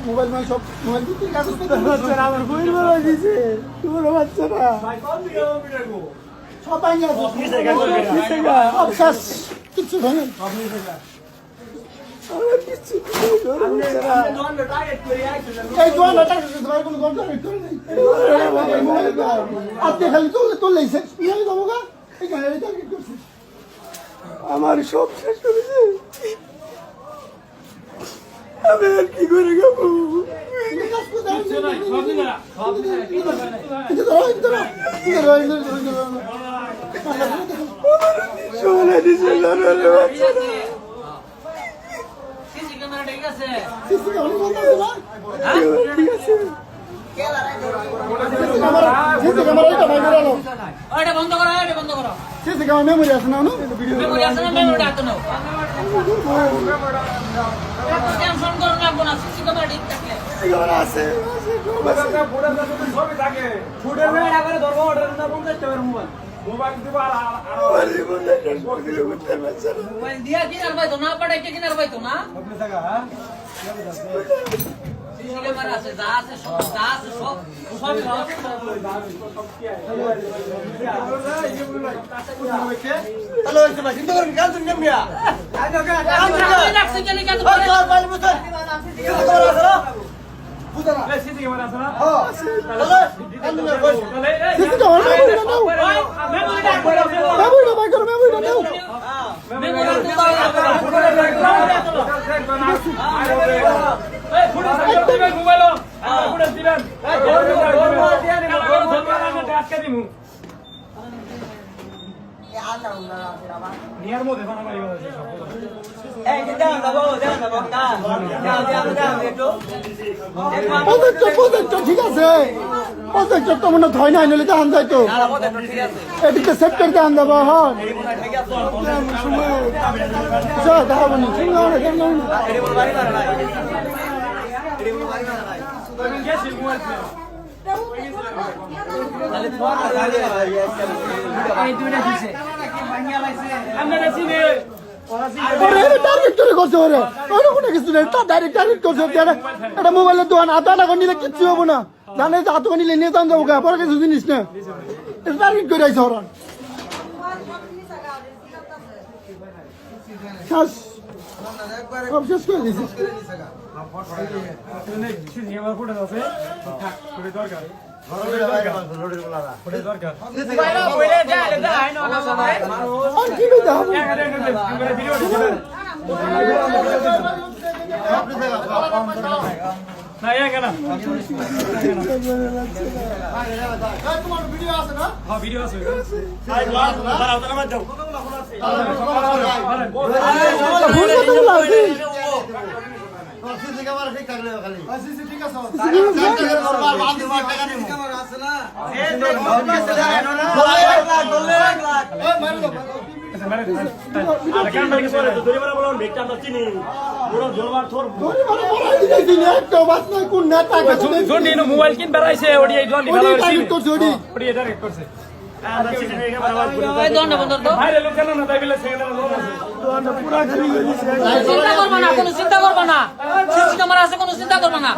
mobile মানে সব mobile আমার বইয়ের বড় দিছে তোমার বাচ্চারা সবাই অবশেষ কিছু ভাঙে আপনি খালি তুললেছে আমার সব শেষ করেছে আমি আর কি করে যাবো মেমোরি আছে না টেনশন করো লাগবো না সিসি ক্যামেরা ঠিক থাকলে মোবাইল দিয়া কিনার পাইতো না পাঠাইতে কিনার পাইতো না সিসি ক্যামেরা আছে যা আছে সব হ্যালো এটা ভাই চিন্তা করেন গান শুনলাম মিয়া সিসি ক্যামেরা আছে না ঠিক আছে প্রজেক্টর তো মনে হয় না নিলে ধান যাইতো এদিকে সেট করে ধান দেবো হন মোবাইলের দোকান আধা টাকা নিলে কিচ্ছু হবো না জানে যে হাত নিলে নিয়ে যান যাবো পরে কিছু জিনিস না এটা টার্গেট করে আইসে ওরা শেষ করে দিয়েছে না কেন ভিডিও আছে না ভিডিও আছে মোবাইল কিন বেড়াইছে চিন্তা করবো না কোনো চিন্তা করবো না সিসি ক্যামেরা আছে কোনো চিন্তা করবো না